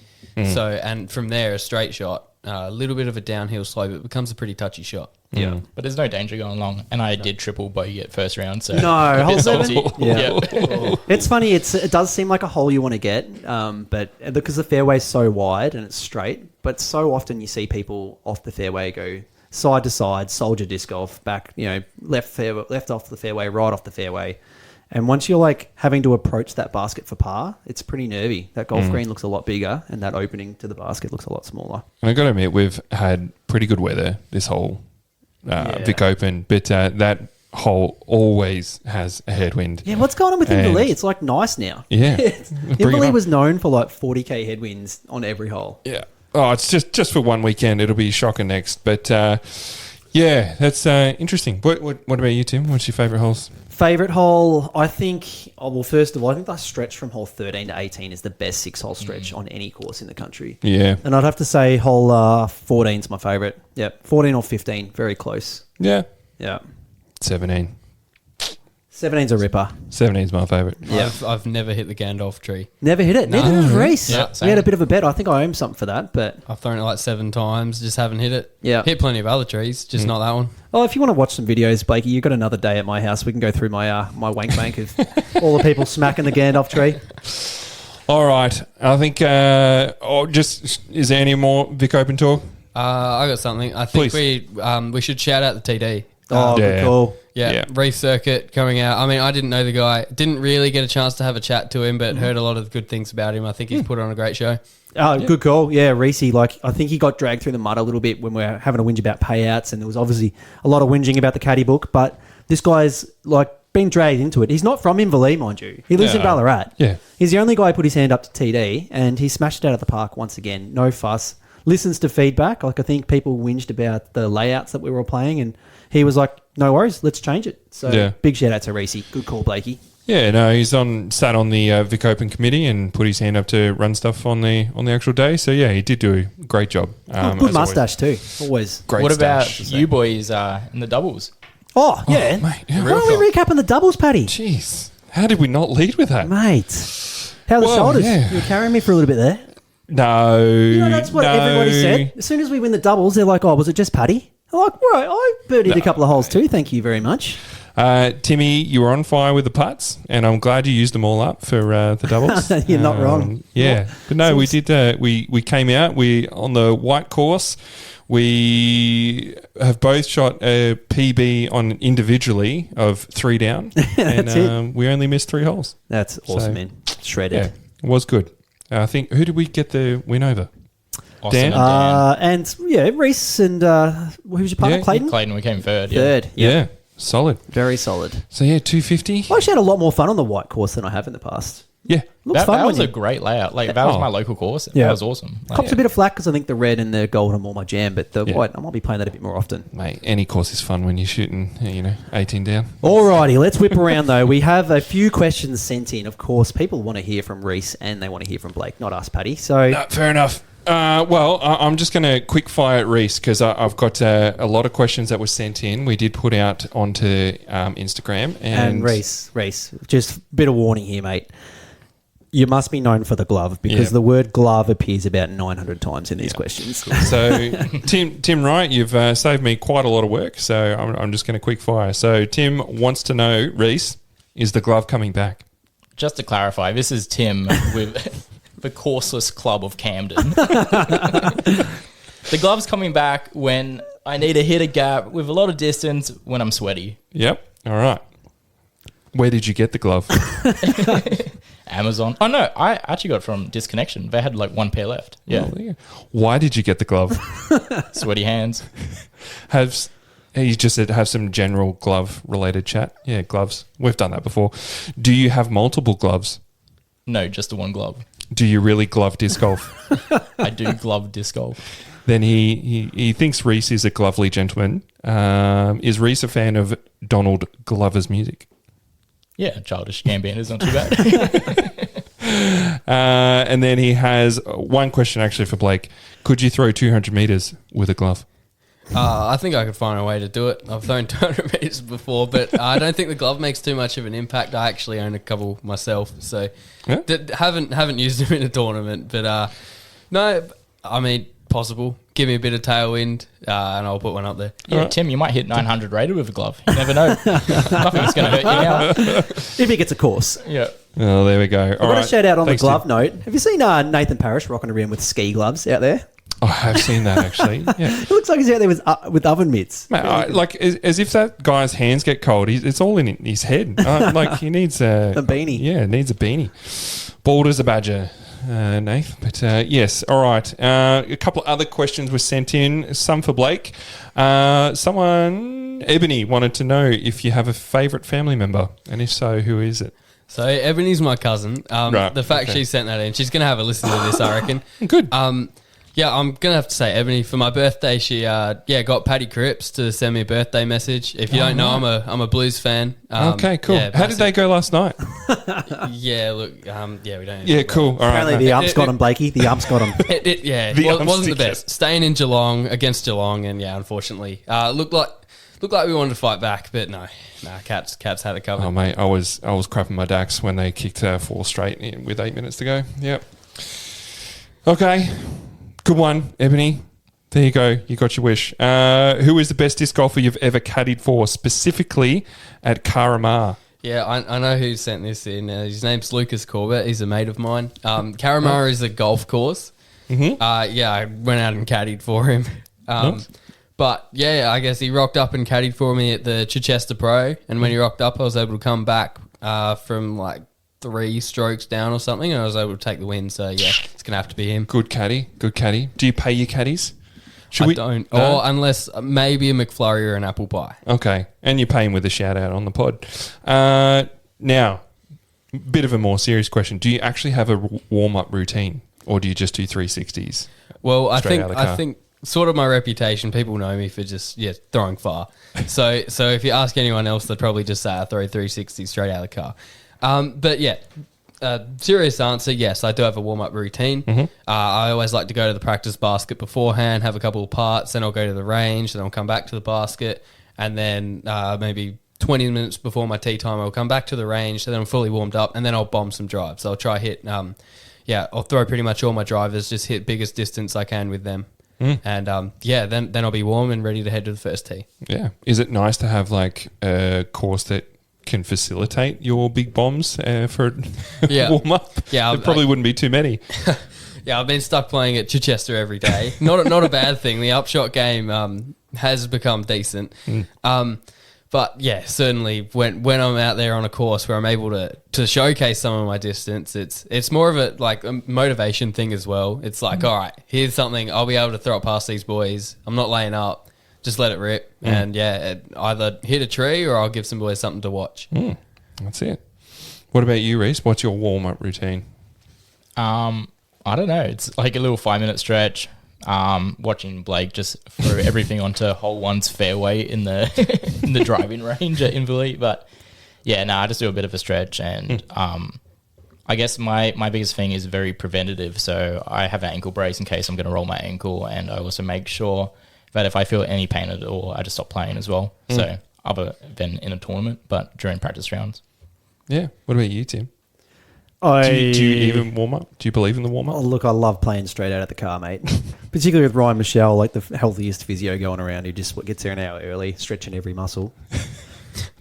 So, and from there, a straight shot a little bit of a downhill slope, it becomes a pretty touchy shot. Yeah. But there's no danger going long. And I did triple bogey at first round. So No, a hole bit seven? salty. Yeah. Yeah. It's funny. It does seem like a hole you want to get, but because the fairway's so wide and it's straight, but so often you see people off the fairway go side to side, soldier disc golf, back, left off the fairway, right off the fairway. And once you're like having to approach that basket for par, it's pretty nervy. That golf green looks a lot bigger and that opening to the basket looks a lot smaller. And I've got to admit, we've had pretty good weather this whole Vic Open, but that hole always has a headwind. Yeah, what's going on with And- Inverleigh? It's like nice now. Yeah. Bring it Inverleigh up. was known for like 40k headwinds on every hole. Yeah. Oh, it's just for one weekend. It'll be shocking next. But yeah, that's interesting. What about you, Tim? What's your favourite holes? Favourite hole, I think, first of all, I think that stretch from hole 13 to 18 is the best 6-hole stretch on any course in the country. Yeah. And I'd have to say hole 14 is my favourite. Yep, 14 or 15, very close. Yeah. Yeah. 17. 17's a ripper. 17's my favourite. Yeah. I've never hit the Gandalf tree. Never hit it. Neither did Rhys. Yeah, We same. had a bit of a bet. I think I owe him something for that, but I've thrown it like 7 times, just haven't hit it. Yeah. Hit plenty of other trees, just not that one. well, if you want to watch some videos, Blakey, you've got another day at my house. We can go through my my wank bank of all the people smacking the Gandalf tree. All right. I think, is there any more Vic Open talk? I got something. I think Please. we should shout out the TD. Oh, Yeah. good call. Yeah, Reef Circuit coming out. I mean, I didn't know the guy. Didn't really get a chance to have a chat to him, but heard a lot of good things about him. I think he's put on a great show. Oh, good call. Yeah, Rhys, I think he got dragged through the mud a little bit when we were having a whinge about payouts, and there was obviously a lot of whinging about the caddy book, but this guy's been dragged into it. He's not from Inverleigh, mind you. He lives in Ballarat. Yeah. He's the only guy who put his hand up to TD, and he smashed it out of the park once again. No fuss. Listens to feedback. I think people whinged about the layouts that we were playing, and he was like, no worries, let's change it. So big shout out to Rhys. Good call, Blakey. Yeah, no, he's sat on the Vic Open committee and put his hand up to run stuff on the actual day. So yeah, he did do a great job. Good mustache too. Always. Great What stash. about you boys in the doubles? Oh, yeah. mate, yeah. Why don't we recap on the doubles, Paddy? Jeez, how did we not lead with that? Mate. How are the Well, shoulders? yeah. You were carrying me for a little bit there. No, That's what everybody said. As soon as we win the doubles, they're like, oh, was it just Paddy? I'm like, right, I birdied a couple of holes too. Thank you very much. Timmy, you were on fire with the putts, and I'm glad you used them all up for the doubles. You're not wrong. Yeah, but no, we did. We came out. We on the white course. We have both shot a PB on individually of 3 down, and That's it. we only missed 3 holes. That's awesome, So, man. Shredded. Yeah, it was good. I think who did we get the win over? Austin Dan? and And Rhys and who was your partner? Yeah, Clayton? Clayton, we came third. Yeah. Third. Yeah, solid. Very solid. So yeah, 250. I actually had a lot more fun on the white course than I have in the past. Yeah, Looks That, fun. that was when a great layout. That was my local course. Yeah. That was awesome. Cops a bit of flack because I think the red and the gold are more my jam, but the Yeah. white, I might be playing that a bit more often. mate. Any course is fun when you're shooting, 18 down. Alrighty, let's whip around though. We have a few questions sent in. Of course, people want to hear from Rhys and they want to hear from Blake, not us, Paddy. So No, fair enough. Well, I'm just going to quick fire at Rhys because I've got a lot of questions that were sent in. We did put out onto Instagram. And Rhys, just a bit of warning here, mate. You must be known for the glove because the word glove appears about 900 times in these questions. So, Tim Wright, you've saved me quite a lot of work. So I'm just going to quick fire. So Tim wants to know, Rhys, is the glove coming back? Just to clarify, this is Tim with the Courseless Club of Camden. The glove's coming back when I need to hit a gap with a lot of distance when I'm sweaty. Yep. All right. Where did you get the glove? Amazon. Oh, no, I actually got it from Disconnection. They had like 1 pair left. Yeah. Well, there you go. Why did you get the glove? Sweaty hands. He just said have some general glove related chat. Yeah, gloves. We've done that before. Do you have multiple gloves? No, just the one glove. Do you really glove disc golf? I do glove disc golf. Then he thinks Rhys is a glovely gentleman. Is Rhys a fan of Donald Glover's music? Yeah, Childish Gambino is not too bad. And then he has one question actually for Blake. Could you throw 200 meters with a glove? I think I could find a way to do it. I've thrown 200 meters before, but I don't think the glove makes too much of an impact. I actually own a couple myself, so Yeah. haven't used them in a tournament. But no, I mean, possible. Give me a bit of tailwind, and I'll put one up there. Yeah, Tim, you might hit 900 rated with a glove. You never know. Nothing's going to hurt you now. If he gets a course. Yeah. Oh, there we go. I want to shout out on the glove note. Have you seen Nathan Parrish rocking around with ski gloves out there? I have seen that actually. Yeah. It looks like he's out there with oven mitts. Mate, as if that guy's hands get cold. It's all in his head. Like he needs a beanie. Yeah, needs a beanie. Bald as a badger, Nath. But yes, all right. A couple of other questions were sent in. Some for Blake. Someone, Ebony, wanted to know if you have a favourite family member, and if so, who is it? So Ebony's my cousin. Right, the fact she sent that in, she's going to have a listen to this, I reckon. Good. Yeah, I'm going to have to say Ebony. For my birthday, she got Paddy Cripps to send me a birthday message. If you don't know, I'm a blues fan. Okay, cool. Yeah, how did they go last night? Yeah, look, we don't. Yeah, cool. All right. Apparently the umps got him, Blakey. The umps got him. It wasn't the best. Staying in Geelong against Geelong, and unfortunately, looked like we wanted to fight back, but no, Cats had it covered. Oh mate, I was crapping my dacks when they kicked 4 straight with 8 minutes to go. Yep. Okay. Good one, Ebony. There you go. You got your wish. Who is the best disc golfer you've ever caddied for, specifically at Karamar? Yeah, I know who sent this in. His name's Lucas Corbett. He's a mate of mine. Karamar is a golf course. Mm-hmm. I went out and caddied for him. Nice. But yeah, I guess he rocked up and caddied for me at the Chichester Pro. And when he rocked up, I was able to come back from like 3 strokes down or something, and I was able to take the win. So yeah, it's gonna have to be him. Good caddy. Do you pay your caddies? I don't. No? Or unless maybe a McFlurry or an apple pie. Okay, and you pay him with a shout out on the pod. Now, bit of a more serious question: do you actually have a warm up routine, or do you just do 360s? Well, I think sort of my reputation. People know me for just throwing far. So if you ask anyone else, they'd probably just say I throw 360s straight out of the car. But yeah, serious answer, yes, I do have a warm-up routine. Mm-hmm. I always like to go to the practice basket beforehand, have a couple of parts, then I'll go to the range, then I'll come back to the basket, and then maybe 20 minutes before my tee time, I'll come back to the range, so then I'm fully warmed up, and then I'll bomb some drives. So I'll try hit, I'll throw pretty much all my drivers, just hit biggest distance I can with them. And then I'll be warm and ready to head to the first tee. Yeah. Is it nice to have like a course that can facilitate your big bombs for a warm up? Yeah, there probably wouldn't be too many. Yeah, I've been stuck playing at Chichester every day. Not a bad thing. The upshot game has become decent. But yeah, certainly when I'm out there on a course where I'm able to showcase some of my distance, it's more of a motivation thing as well. It's like, all right, here's something I'll be able to throw it past these boys. I'm not laying up. Just let it rip. And either hit a tree or I'll give some boys something to watch. That's it. What about you, Rhys? What's your warm-up routine? I don't know. It's like a little 5-minute stretch. Watching Blake just throw everything onto hole 1's fairway in the in the driving range at Inverleigh. But yeah, I just do a bit of a stretch, and I guess my biggest thing is very preventative. So I have an ankle brace in case I'm going to roll my ankle, and I also make sure that if I feel any pain at all, I just stop playing as well. So other than in a tournament, but during practice rounds. Yeah. What about you, Tim? Do you even warm up? Do you believe in the warm up? Oh, look, I love playing straight out of the car, mate. Particularly with Ryan Michelle, like the healthiest physio going around, who just gets there an hour early, stretching every muscle.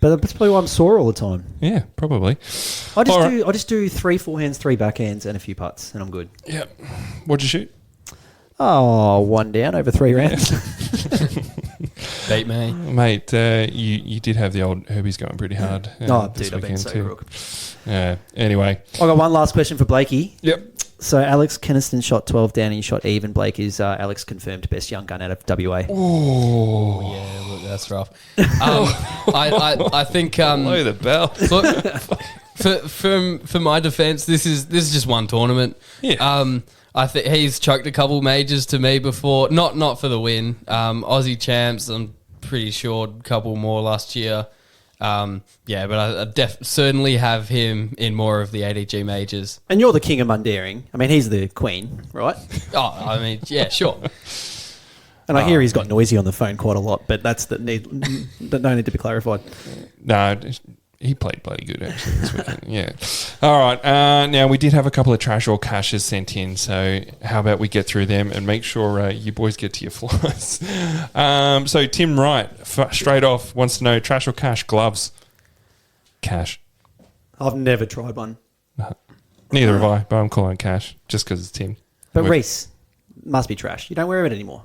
But that's probably why I'm sore all the time. Yeah, probably. I just do 3 forehands, 3 backhands, and a few putts, and I'm good. Yeah. What'd you shoot? Oh, 1 down over 3 rounds. Beat me. Mate, you did have the old Herbies going pretty hard. Dude, I've been so crook. Yeah. Anyway. I got one last question for Blakey. Yep. So Alex Keniston shot 12 down and he shot even. Blake is Alex confirmed best young gun out of WA. Oh yeah, look, that's rough. I think blow the bell. Look, for my defence, this is just one tournament. Yeah. I think he's chucked a couple majors to me before, not for the win. Aussie champs, I'm pretty sure a couple more last year. But I certainly have him in more of the ADG majors. And you're the king of Mundaring. I mean, he's the queen, right? Oh, I mean, yeah, sure. And I hear he's got noisy on the phone quite a lot, but that's don't need to be clarified. No, He played bloody good actually this weekend. Yeah. All right. Now we did have a couple of trash or caches sent in, so how about we get through them and make sure you boys get to your flies. So Tim Wright, straight off, wants to know trash or cache gloves. Cache. I've never tried one. Neither have I, but I'm calling it cache just because it's Tim. But Rhys, must be trash. You don't wear it anymore.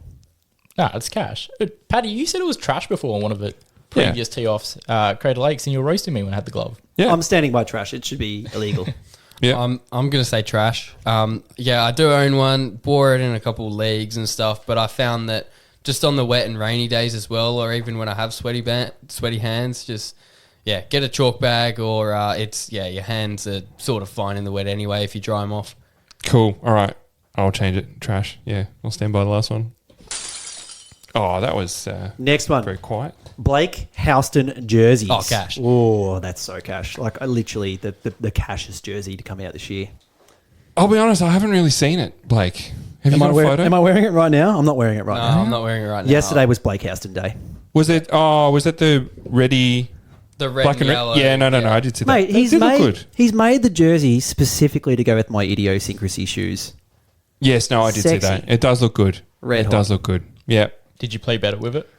Nah, it's cash. Paddy, you said it was trash before on one of the previous tee-offs, Crater Lakes, and you were roasting me when I had the glove. Yeah. I'm standing by trash. It should be illegal. Yeah. I'm going to say trash. Yeah, I do own one, bore it in a couple of leagues and stuff, but I found that just on the wet and rainy days as well, or even when I have sweaty hands, just, get a chalk bag or your hands are sort of fine in the wet anyway if you dry them off. Cool. All right. I'll change it. Trash. Yeah. I'll stand by the last one. Oh, that was Next one. very quiet. Blake Houston jerseys. Oh, cash. Oh, that's so cash. Like, literally the cashest jersey to come out this year. I'll be honest, I haven't really seen it, Blake. Have you got a photo? Am I wearing it right now? I'm not wearing it right now. No, I'm not wearing it right now. Yesterday was Blake Houston Day. Was it the ready... The red Black and and yellow. red? Yeah, no, I did see that. Mate, It did look good. he's made the jersey specifically to go with my idiosyncrasy shoes. Yes, no, I did see Sexy. that. It does look good. Red It hot. does look good. Yeah. Did you play better with it?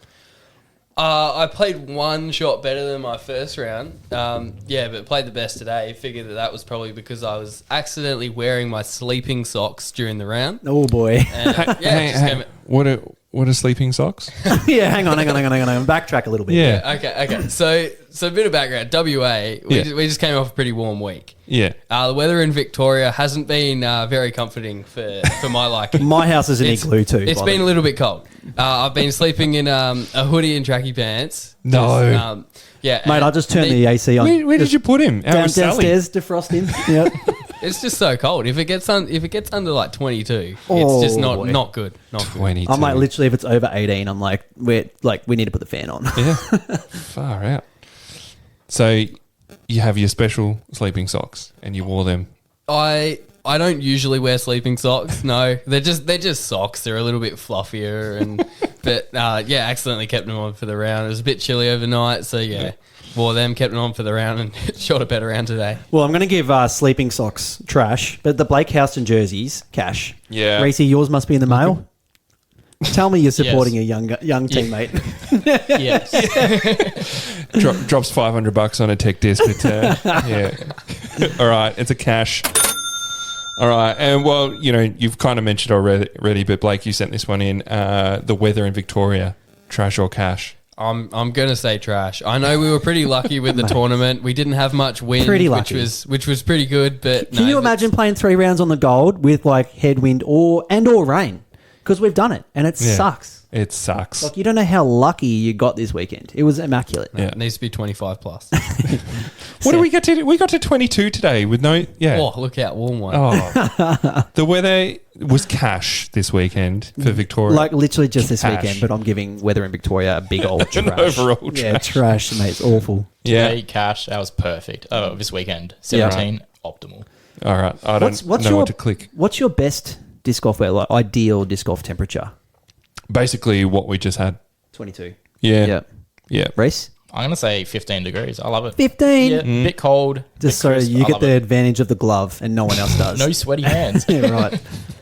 I played one shot better than my first round. But played the best today. Figured that was probably because I was accidentally wearing my sleeping socks during the round. Oh, boy. And, Hey, what are sleeping socks? Yeah, hang on. Backtrack a little bit. Yeah. Okay. So a bit of background. WA, we just came off a pretty warm week. Yeah. The weather in Victoria hasn't been very comforting for my liking. My house is an igloo too. It's been a little bit cold. I've been sleeping in a hoodie and tracky pants. No. Mate, I'll just turn the AC on. Where did you put him? Out with Sally? Downstairs, defrost him. Yep. It's just so cold. If it gets under like 22, Oh, it's just boy. not good. Not good. 22. I'm like, literally, if it's over 18, I'm like, we need to put the fan on. Yeah. Far out. So you have your special sleeping socks and you wore them. I don't usually wear sleeping socks. No, they're just socks. They're a little bit fluffier, but accidentally kept them on for the round. It was a bit chilly overnight, so wore them, kept them on for the round, and shot a better round today. Well, I'm going to give sleeping socks trash, but the Blake Houston jerseys, cash. Yeah. Racy, yours must be in the mail. Tell me you're supporting a young teammate. Yes. Drops $500 on a tech disc, but yeah. All right, it's a cash. All right, and well, you've kind of mentioned already, but Blake, you sent this one in. The weather in Victoria, trash or cash? I'm gonna say trash. I know we were pretty lucky with the tournament. We didn't have much wind, which was pretty good. But Can you imagine playing 3 rounds on the Gold with like headwind or rain? Because we've done it, and it sucks. It sucks. Like, you don't know how lucky you got this weekend. It was immaculate. It needs to be 25 plus. What did we get to? We got to 22 today with no. Yeah. Oh, look out, warm one. Oh, the weather was cash this weekend for Victoria. Like literally just this Cash. weekend, but I'm giving weather in Victoria a big old An trash. overall Yeah, trash. trash, mate. It's awful. Yeah. Today, cash, that was perfect. Oh, this weekend, 17, optimal. All right. I don't know what to click. What's your best disc golf weather, like ideal disc golf temperature? Basically, what we just had. 22. Yeah. Yeah. Rhys? I'm going to say 15 degrees. I love it. 15? Yeah, bit cold. Just bit so crisp. you I get love the it. advantage of the glove and no one else does. No sweaty hands. Yeah, right.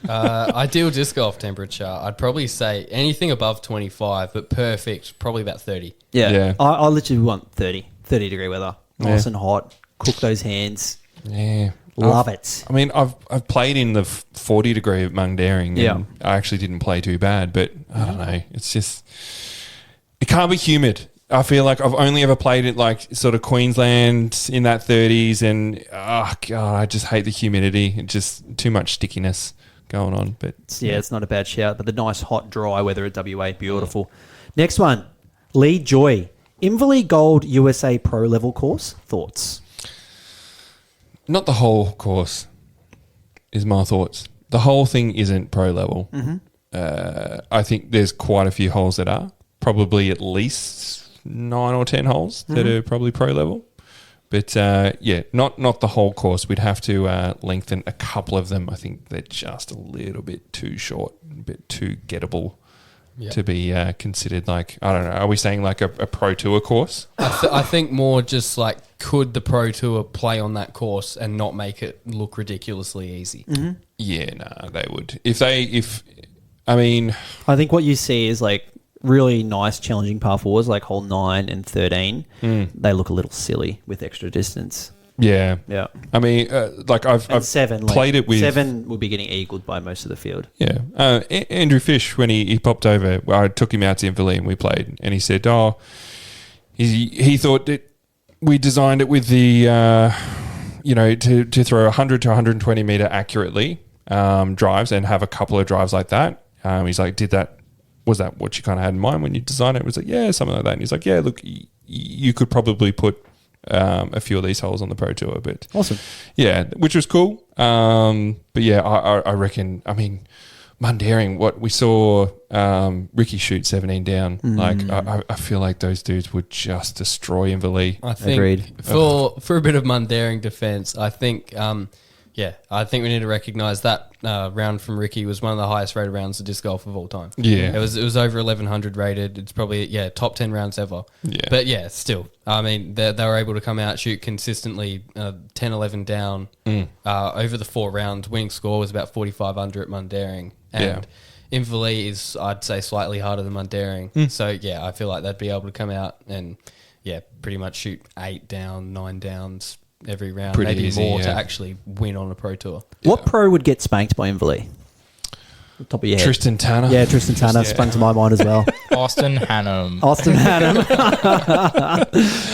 Ideal disc golf temperature, I'd probably say anything above 25, but perfect, probably about 30. Yeah. Yeah. I literally want 30 degree weather. Nice Yeah. and hot. Cook those hands. Yeah. Love it. I mean, I've played in the 40 degree at Mundaring. Yeah. And I actually didn't play too bad, but I don't know. It's just, it can't be humid. I feel like I've only ever played it like sort of Queensland in that 30s, and oh god, I just hate the humidity. It's just too much stickiness going on. But It's not a bad shout, but the nice hot dry weather at WA, beautiful. Next one, Lee Joy, Inverleigh Gold USA Pro Level course. Thoughts? not the whole course is my thoughts. The whole thing isn't pro level. I think there's quite a few holes that are, probably at least 9 or 10 holes that are probably pro level. But not the whole course. We'd have to lengthen a couple of them. I think they're just a little bit too short, a bit too gettable. to be considered like, I don't know, are we saying like a Pro Tour course? I think more just like, could the Pro Tour play on that course and not make it look ridiculously easy? Yeah, no, they would. I think what you see is like really nice challenging par fours like hole 9 and 13. They look a little silly with extra distance. Yeah. I mean, like I've 7 played it with 7 will be getting eagled by most of the field. Yeah. Andrew Fish, when he popped over, I took him out to Inverleigh and we played, and he said, he thought that we designed it with the to throw 100 to 120 meter accurately drives and have a couple of drives like that. He's like, was that what you kind of had in mind when you designed it? It was like, yeah, something like that. And he's like, yeah, look, you could probably put a few of these holes on the Pro Tour, but awesome, yeah, which was cool. But yeah, I reckon. I mean, Mundaring, what we saw, Ricky shoot 17 down. Like I feel like those dudes would just destroy Inverleigh. I think Agreed. For a bit of Mundaring defense, I think I think we need to recognise that round from Ricky was one of the highest rated rounds of disc golf of all time. Yeah. It was over 1,100 rated. It's probably, top 10 rounds ever. Yeah. But yeah, still, I mean, they were able to come out, shoot consistently 10, 11 down over the 4 rounds. Winning score was about 4,500 at Mundaring. And Inverleigh is, I'd say, slightly harder than Mundaring. So yeah, I feel like they'd be able to come out and pretty much shoot 8 down, 9 downs every round, Pretty maybe easy, more to actually win on a Pro Tour. What pro would get spanked by Inverleigh? Top of your head. Tristan Tanner. Yeah, Tristan Tanner sprung to my mind as well. Austin Hannum. Austin Hannum.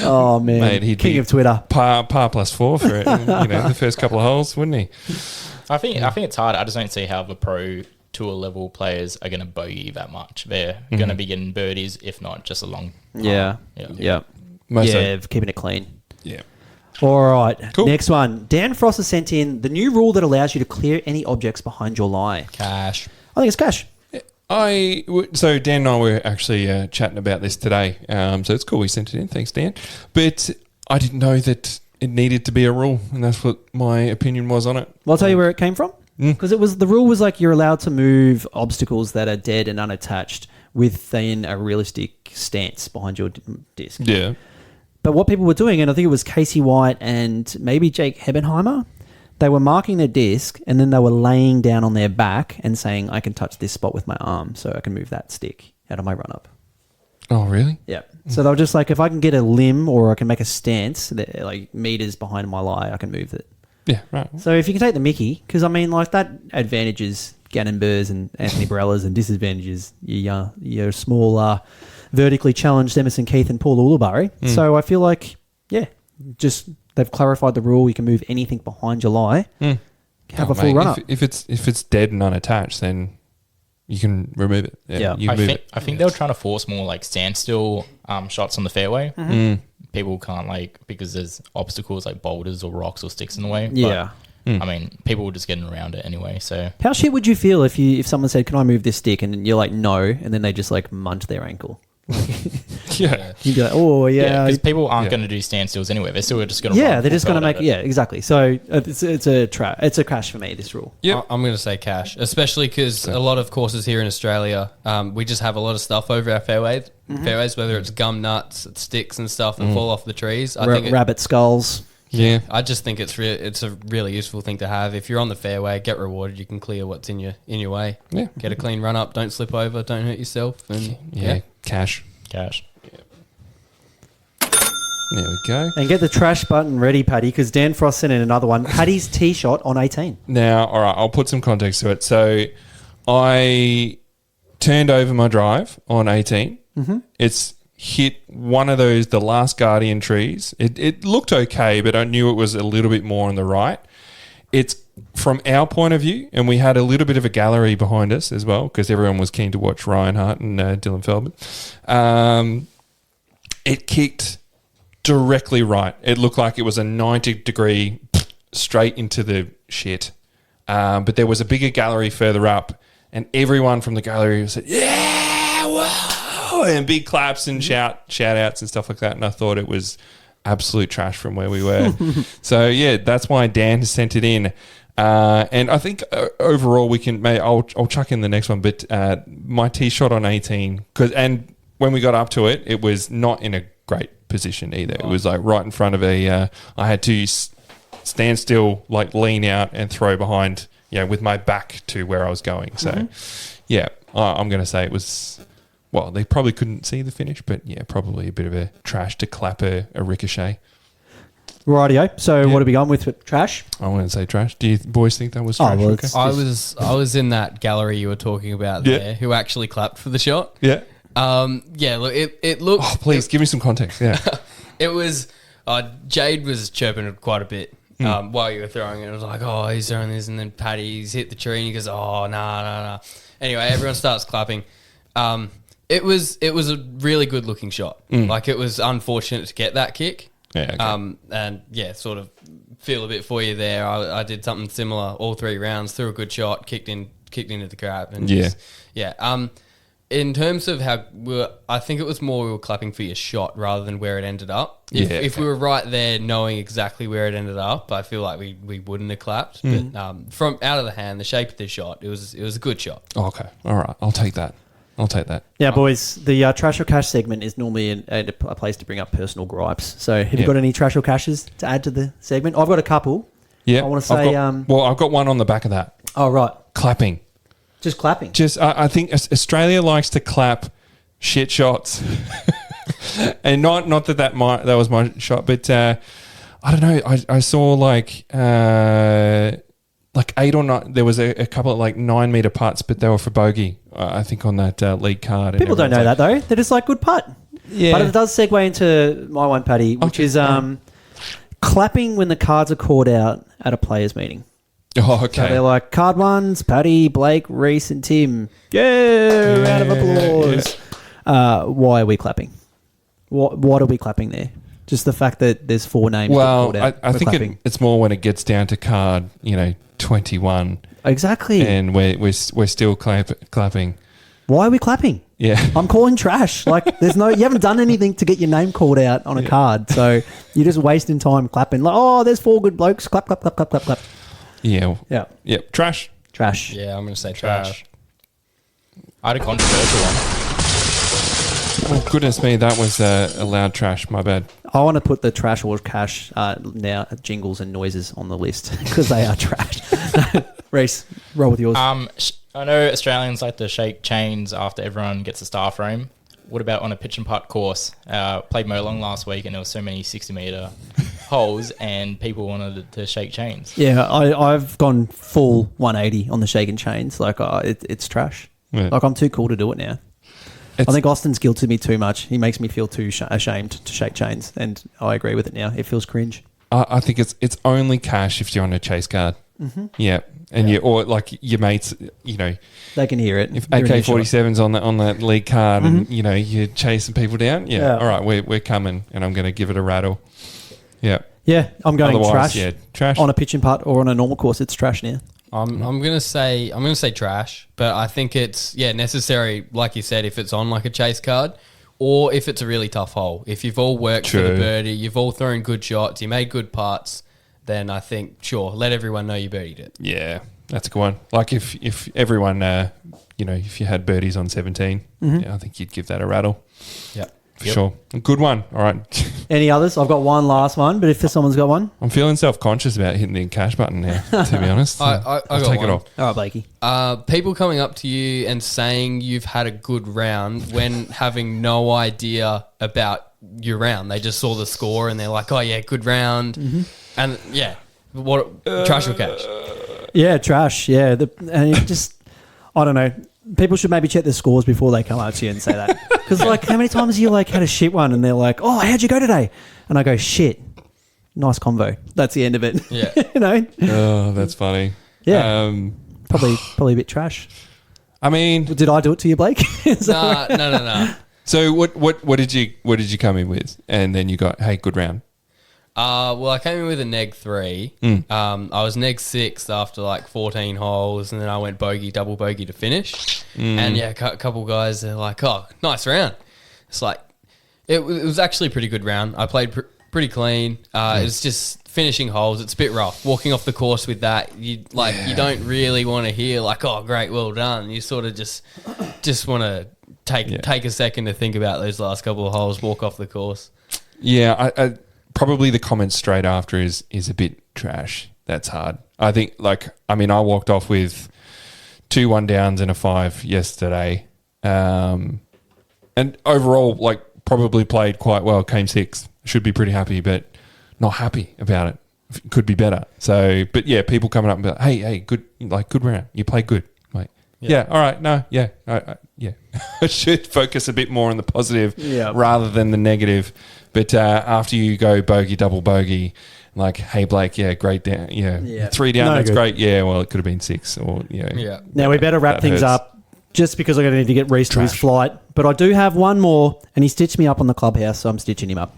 Oh man, Mate, he'd king be of Twitter. Par +4 for it, the first couple of holes, wouldn't he? I think it's hard. I just don't see how the Pro Tour level players are going to bogey that much. They're going to be getting birdies, if not just a long par. Yeah. Most Keeping it clean. Yeah. All right, Cool. Next one. Dan Frost has sent in the new rule that allows you to clear any objects behind your lie. Cash. I think it's cash. So Dan and I were actually chatting about this today. So it's cool we sent it in. Thanks, Dan. But I didn't know that it needed to be a rule, and that's what my opinion was on it. Well, I'll tell you where it came from. Because the rule was like you're allowed to move obstacles that are dead and unattached within a realistic stance behind your disc. Yeah. But what people were doing, and I think it was Casey White and maybe Jake Hebenheimer, they were marking their disc and then they were laying down on their back and saying, I can touch this spot with my arm so I can move that stick out of my run-up. Oh, really? Yeah. So they were just like, if I can get a limb or I can make a stance, like meters behind my lie, I can move it. Yeah, right. So if you can take the mickey, because I mean, like that advantages Gannon Burrs and Anthony Barellas and disadvantages your small, vertically challenged Emerson Keith and Paul Ulibarri. So I feel like, just they've clarified the rule. You can move anything behind your lie. Have a full run up. If it's dead and unattached, then you can remove it. Yeah. You can move it. I think they were trying to force more like standstill shots on the fairway. People can't because there's obstacles like boulders or rocks or sticks in the way. Yeah. But, I mean, people were just getting around it anyway. So How shit would you feel if someone said, can I move this stick? And you're like, no. And then they just like munch their ankle. Yeah. You'd be like, oh, yeah. because people aren't going to do standstills anyway. They're still just going to Yeah, they're just going to make, exactly. So it's a crash for me, this rule. Yep. I'm going to say cash, especially because a lot of courses here in Australia, we just have a lot of stuff over our fairways, whether it's gum nuts, sticks and stuff that fall off the trees. I think Rabbit skulls. Yeah. I just think it's a really useful thing to have. If you're on the fairway, get rewarded. You can clear what's in your way. Yeah. Get a clean run up. Don't slip over. Don't hurt yourself. And Cash. cash. There we go. And get the trash button ready, Paddy, because Dan Frost sent in another one. Paddy's tee shot on 18. Now, all right, I'll put some context to it. So I turned over my drive on 18. It's hit one of the last Guardian trees. It looked okay, but I knew it was a little bit more on the right. It's from our point of view, and we had a little bit of a gallery behind us as well because everyone was keen to watch Ryan Hart and Dylan Feldman. It kicked directly right. It looked like it was a 90-degree straight into the shit. But there was a bigger gallery further up, and everyone from the gallery said, yeah, whoa, and big claps and shout-outs and stuff like that. And I thought it was absolute trash from where we were. So, yeah, that's why Dan has sent it in. And I think overall we can. I'll chuck in the next one, but my tee shot on 18 and when we got up to it, it was not in a great position either. It was like right in front of I had to stand still, like lean out and throw behind, with my back to where I was going. So, I'm going to say it was. Well, they probably couldn't see the finish, but probably a bit of a trash to clap a ricochet. Rightio. So what are we going with trash? I wou't say trash. Do you boys think that was trash? Well, okay. I was in that gallery you were talking about there, who actually clapped for the shot. Yeah. Look, it looked. Oh, please give me some context. Yeah. It was. Jade was chirping it quite a bit while you were throwing it. It was like, oh, he's throwing this, and then Paddy's hit the tree, and he goes, oh, nah. Anyway, everyone starts clapping. It was a really good looking shot. Like, it was unfortunate to get that kick. Yeah. Okay. And sort of feel a bit for you there. I did something similar all 3 rounds, threw a good shot, kicked into the crap, and in terms of how I think it was more we were clapping for your shot rather than where it ended up. If we were right there, knowing exactly where it ended up, I feel like we wouldn't have clapped. But from out of the hand, the shape of the shot, it was a good shot. Oh, okay, all right, I'll take that. Yeah, boys, the trash or cash segment is normally a place to bring up personal gripes. So have you got any trash or cashes to add to the segment? I've got a couple. Yeah. I want to say... I've got one on the back of that. Oh, right. Clapping. Just clapping. I think Australia likes to clap shit shots. And not that was my shot, but I don't know. I saw like 8 or 9. There was a couple of like 9 meter putts, but they were for bogey. I think on that league card. People don't know that though. They're just like good putt. Yeah. But it does segue into my one, Paddy, which is clapping when the cards are called out at a players' meeting. Oh, okay. So they're like, card ones, Paddy, Blake, Rhys, and Tim. Yeah, round of applause. Yeah. Why are we clapping? What are we clapping there? Just the fact that there's 4 names. Well, I think it's more when it gets down to card, 21. Exactly. And we're still clapping. Why are we clapping? Yeah. I'm calling trash. Like, you haven't done anything to get your name called out on a card. So you're just wasting time clapping. Like, oh, there's 4 good blokes. Clap, clap, clap, clap, clap, clap. Yeah. Yeah. Yep. Trash. Yeah, I'm going to say trash. I had a controversial one. Oh, goodness me. That was a loud trash. My bad. I want to put the trash or cash now jingles and noises on the list because they are trash. Rhys, roll with yours. I know Australians like to shake chains after everyone gets a star frame. What about on a pitch and putt course? Played Molong last week, and there were so many 60-meter holes, and people wanted to shake chains. Yeah, I've gone full 180 on the shaking chains. Like, it's trash. Yeah. Like, I'm too cool to do it now. I think Austin's guilted me too much. He makes me feel too ashamed to shake chains, and I agree with it now. It feels cringe. I think it's only cash if you're on a chase card. Mm-hmm. Yeah. And or like your mates, they can hear it. If AK-47's on that league card, and you're chasing people down, all right, we're coming, and I'm going to give it a rattle. Yeah, yeah, I'm going trash. Yeah, trash on a pitch and putt or on a normal course. It's trash now. I'm gonna say trash, but I think it's necessary, like you said, if it's on like a chase card, or if it's a really tough hole. If you've all worked for the birdie, you've all thrown good shots, you made good putts. Then I think, let everyone know you birdied it. Yeah, that's a good one. Like if everyone, if you had birdies on 17, I think you'd give that a rattle. Yeah, for sure. A good one. All right. Any others? I've got one last one, but if someone's got one. I'm feeling self-conscious about hitting the cash button now, to be honest. I'll take it off. All right, Blakey. People coming up to you and saying you've had a good round when having no idea about your round. They just saw the score and they're like, oh, yeah, good round. Mm-hmm. And trash or cash? Yeah, trash. Yeah, and it just, I don't know. People should maybe check their scores before they come up to you and say that. Because like, how many times have you like had a shit one and they're like, oh, how'd you go today? And I go, shit. Nice convo. That's the end of it. Yeah. Oh, that's funny. Yeah. Probably a bit trash. I mean, did I do it to you, Blake? No. So what did you come in with? And then you got, hey, good round. Well, I came in with a neg 3. I was neg 6 after like 14 holes, and then I went double bogey to finish. And a couple guys, they're like, "Oh, nice round." It's like it was actually a pretty good round. I played pretty clean. It's just finishing holes. It's a bit rough. Walking off the course with that, you don't really want to hear like, oh, great, well done. You sort of just want to take a second to think about those last couple of holes, walk off the course. Yeah, I probably the comment straight after is a bit trash. That's hard. I think, I walked off with 2 1-downs and a 5 yesterday. And overall, probably played quite well. Came 6th. Should be pretty happy, but not happy about it. Could be better. So, but yeah, people coming up and be like, hey, good round. You played good. Like, yeah, all right, no, yeah, yeah. I should focus a bit more on the positive rather than the negative. But after you go bogey, double bogey, like, hey, Blake, yeah, great down. Yeah. 3 down, that's good. Great. Yeah, well, it could have been 6 or, Yeah. Now, we better wrap things up just because I'm going to need to get Rhys to his flight. But I do have one more, and he stitched me up on the clubhouse, so I'm stitching him up.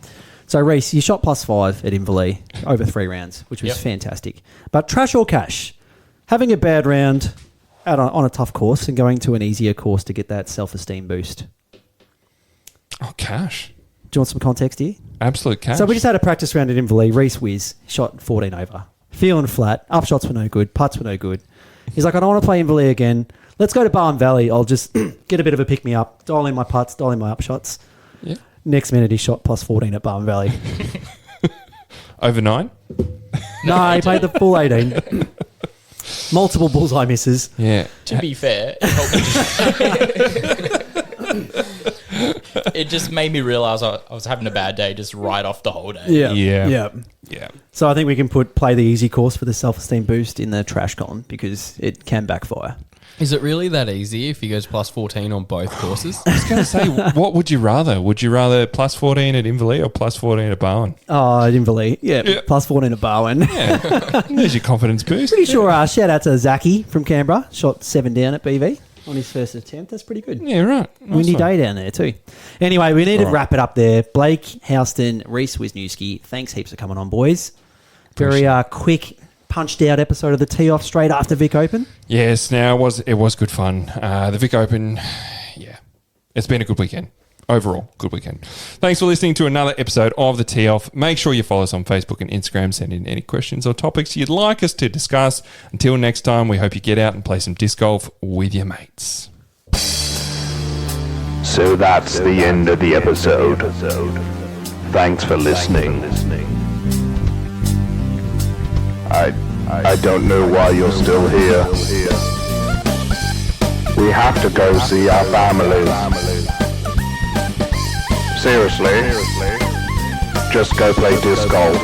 So, Rhys, you shot +5 at Inverleigh over 3 rounds, which was fantastic. But trash or cash? Having a bad round on a tough course and going to an easier course to get that self-esteem boost? Oh, cash. Do you want some context here? Absolute cash. So we just had a practice round at Inverleigh. Rhys whiz, shot 14 over. Feeling flat. Upshots were no good. Putts were no good. He's like, I don't want to play Inverleigh again. Let's go to Barwon Valley. I'll just get a bit of a pick-me-up, dial in my putts, dial in my upshots. Yeah. Next minute, he shot +14 at Barwon Valley. Over 9? No, he played the full 18. Multiple bullseye misses. Yeah. To be fair, it just made me realise I was having a bad day just right off the whole day. Yeah. So I think we can play the easy course for the self-esteem boost in the trash column because it can backfire. Is it really that easy if he goes +14 on both courses? I was going to say, what would you rather? Would you rather +14 at Inverleigh or +14 at Barwon? Oh, at Inverleigh. Yeah, +14 at Barwon. Yeah. There's your confidence boost. Pretty sure, shout out to Zachy from Canberra. Shot 7 down at BV on his first attempt. That's pretty good. Yeah, right. Nice Windy one. day down there too. Anyway, we need to wrap it up there. Blake, Houston, Rhys Wisniewski, thanks heaps for coming on, boys. Very quick, punched out episode of the Tee Off straight after Vic Open. Yes, now it was good fun. The Vic Open, it's been a good weekend. Overall, good weekend. Thanks for listening to another episode of the Tee Off. Make sure you follow us on Facebook and Instagram. Send in any questions or topics you'd like us to discuss. Until next time, we hope you get out and play some disc golf with your mates. So that's the end of the episode. Thanks for listening. I don't know why you're still here. We have to go see our families. Seriously, just go play disc golf.